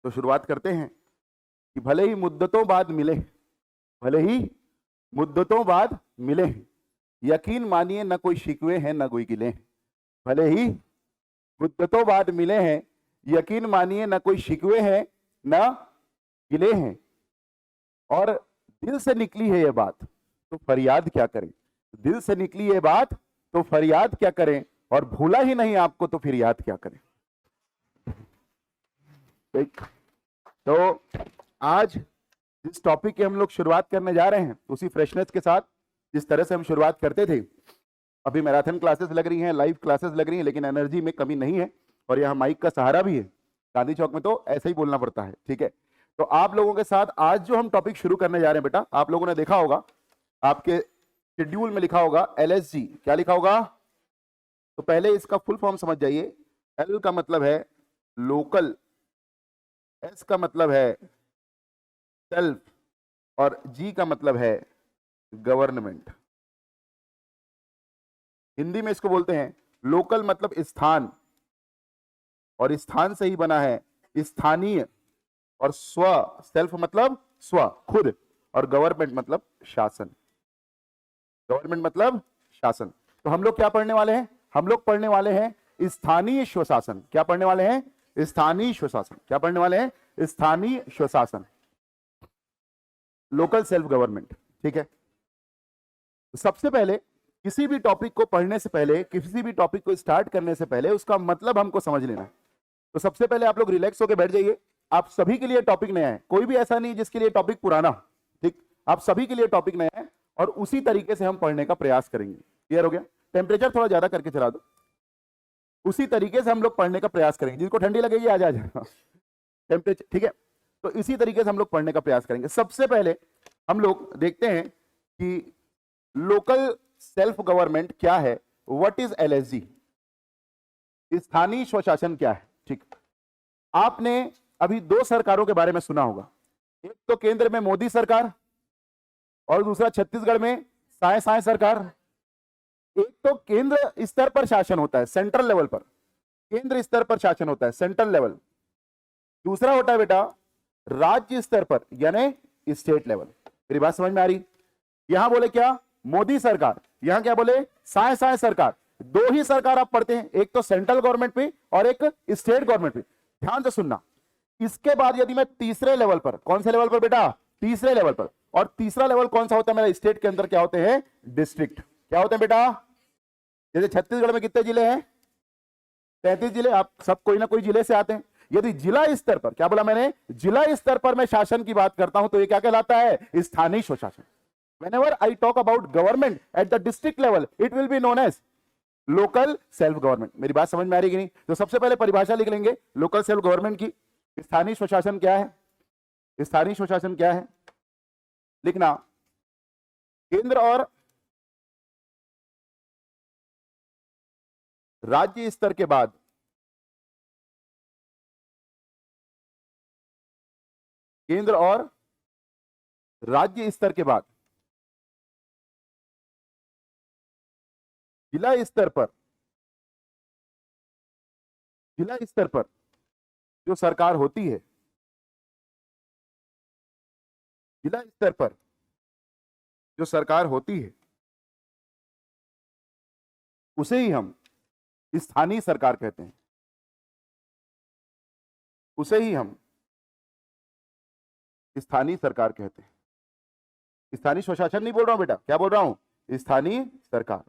तो शुरुआत करते हैं कि भले ही मुद्दतों बाद मिले, भले ही मुद्दतों बाद मिले, यकीन मानिए न कोई शिकवे हैं न कोई गिले हैं। भले ही मुद्दतों बाद मिले हैं, यकीन मानिए न कोई शिकवे हैं न गिले हैं, और दिल से निकली है ये बात तो फरियाद क्या करें। दिल से निकली ये बात तो फरियाद क्या करें, और भूला ही नहीं आपको तो फिर याद क्या करें। तो आज जिस टॉपिक की हम लोग शुरुआत करने जा रहे हैं, उसी फ्रेशनेस के साथ जिस तरह से हम शुरुआत करते थे, अभी मैराथन क्लासेस लग रही हैं, लाइव क्लासेस लग रही हैं, लेकिन एनर्जी में कमी नहीं है और यहाँ माइक का सहारा भी है। गांधी चौक में तो ऐसे ही बोलना पड़ता है, ठीक है। तो आप लोगों के साथ आज जो हम टॉपिक शुरू करने जा रहे हैं, बेटा आप लोगों ने देखा होगा आपके शेड्यूल में लिखा होगा LSG। क्या लिखा होगा? तो पहले इसका फुल फॉर्म समझ जाइए। L का मतलब है लोकल, S का मतलब है सेल्फ, और G का मतलब है गवर्नमेंट। हिंदी में इसको बोलते हैं लोकल, मतलब स्थान, और स्थान से ही बना है स्थानीय, और स्व सेल्फ मतलब स्व खुद, और गवर्नमेंट मतलब शासन। गवर्नमेंट मतलब शासन। तो हम लोग क्या पढ़ने वाले हैं? हम लोग पढ़ने वाले हैं स्थानीय स्वशासन। क्या पढ़ने वाले हैं? स्थानीय स्वशासन। क्या पढ़ने वाले हैं? स्थानीय स्वशासन, लोकल सेल्फ गवर्नमेंट, ठीक है। सबसे पहले किसी भी टॉपिक को पढ़ने से पहले, किसी भी टॉपिक को स्टार्ट करने से पहले उसका मतलब हमको समझ लेना है। तो सबसे पहले आप लोग रिलैक्स होकर बैठ जाइए। आप सभी के लिए टॉपिक नया है, कोई भी ऐसा नहीं जिसके लिए टॉपिक पुराना, ठीक। आप सभी के लिए टॉपिक नया है और उसी तरीके से हम पढ़ने का प्रयास करेंगे। क्लियर हो गया? टेम्परेचर थोड़ा ज्यादा करके चला दो। उसी तरीके से हम लोग पढ़ने का प्रयास करेंगे। जिसको ठंडी लगेगी आ जाए टेम्परेचर, ठीक है। तो इसी तरीके से हम लोग पढ़ने का प्रयास करेंगे। सबसे पहले हम लोग देखते हैं कि लोकल सेल्फ गवर्नमेंट क्या है, व्हाट इज LSG, स्थानीय स्वशासन क्या है, ठीक। आपने अभी दो सरकारों के बारे में सुना होगा, एक तो केंद्र में मोदी सरकार और दूसरा छत्तीसगढ़ में साय साय सरकार। एक तो केंद्र स्तर पर शासन होता है, सेंट्रल लेवल पर, केंद्र स्तर पर शासन होता है, सेंट्रल लेवल। दूसरा होता है बेटा राज्य स्तर पर, यानी स्टेट लेवल। मेरी बात समझ में आ रही? यहां बोले क्या? मोदी सरकार। यहां क्या बोले? साय साय सरकार। दो ही सरकार आप पढ़ते हैं, एक तो सेंट्रल गवर्नमेंट पे और एक स्टेट गवर्नमेंट पे। ध्यान से सुनना। इसके बाद यदि मैं तीसरे लेवल पर, कौन से लेवल पर बेटा? तीसरे लेवल पर। और तीसरा लेवल कौन सा होता है मेरा? स्टेट के अंदर क्या होते हैं? डिस्ट्रिक्ट। क्या होते हैं बेटा? जैसे छत्तीसगढ़ में कितने जिले हैं? 33 जिले। आप सब कोई ना कोई जिले से आते हैं। यदि जिला स्तर पर, क्या बोला मैंने? जिला स्तर पर मैं शासन की बात करता हूं तो ये क्या कहलाता है? स्थानीय स्वशासन। Whenever I talk about government at the district level, it will be known as local self government. मेरी बात समझ में आ रही कि नहीं? तो सबसे पहले परिभाषा लिख लेंगे लोकल सेल्फ गवर्नमेंट की। स्थानीय स्वशासन क्या है? स्थानीय स्वशासन क्या है लिखना। केंद्र और राज्य स्तर के बाद केंद्र और राज्य स्तर के बाद जिला स्तर पर, जिला स्तर पर जो सरकार होती है, जिला स्तर पर जो सरकार होती है उसे ही हम स्थानीय सरकार कहते हैं। उसे ही हम स्थानीय सरकार कहते हैं। स्थानीय स्वशासन नहीं बोल रहा हूं बेटा, क्या बोल रहा हूं? स्थानीय सरकार।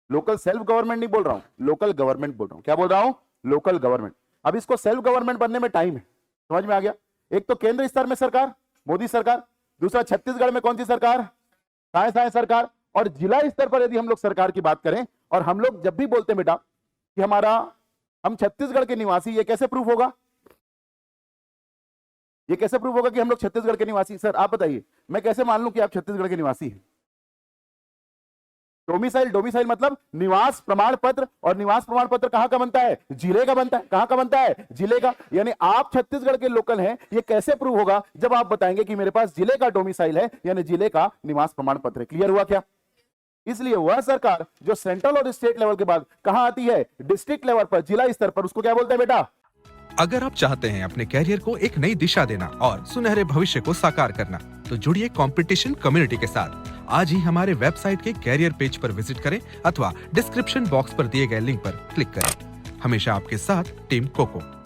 लोकल सेल्फ गवर्नमेंट नहीं बोल रहा हूं, लोकल गवर्नमेंट बोल रहा हूं। क्या बोल रहा हूं? Local government. अब इसको सेल्फ गवर्नमेंट बनने में टाइम है, समझ में आ गया? एक तो केंद्र स्तर में सरकार, मोदी सरकार। दूसरा छत्तीसगढ़ में कौन सी सरकार? साय साय सरकार। और जिला स्तर पर यदि हम लोग सरकार की बात करें, और हम लोग जब भी बोलते हैं बेटा कि हम छत्तीसगढ़ के निवासी, ये कैसे प्रूफ होगा? ये कैसे प्रूफ होगा कि हम लोग छत्तीसगढ़ के निवासी? सर आप बताइए, मैं कैसे मान लूं कि आप छत्तीसगढ़ के निवासी हैं? डोमिसाइल, डोमिसाइल मतलब निवास प्रमाण पत्र, और निवास प्रमाण पत्र कहां का बनता है? जिले का बनता है। कहां का बनता है? जिले का। यानी आप छत्तीसगढ़ के लोकल हैं। ये कैसे प्रूव होगा? जब आप बताएंगे कि मेरे पास जिले का डोमिसाइल है, यानी जिले का निवास प्रमाण पत्र है। क्लियर हुआ क्या? इसलिए वह सरकार जो सेंट्रल और स्टेट लेवल के बाद कहां आती है? डिस्ट्रिक्ट लेवल पर, जिला स्तर पर, उसको क्या बोलते हैं बेटा? अगर आप चाहते हैं अपने कैरियर को एक नई दिशा देना और सुनहरे भविष्य को साकार करना, तो जुड़िए कंपटीशन कम्युनिटी के साथ। आज ही हमारे वेबसाइट के कैरियर पेज पर विजिट करें अथवा डिस्क्रिप्शन बॉक्स पर दिए गए लिंक पर क्लिक करें। हमेशा आपके साथ टीम कोको।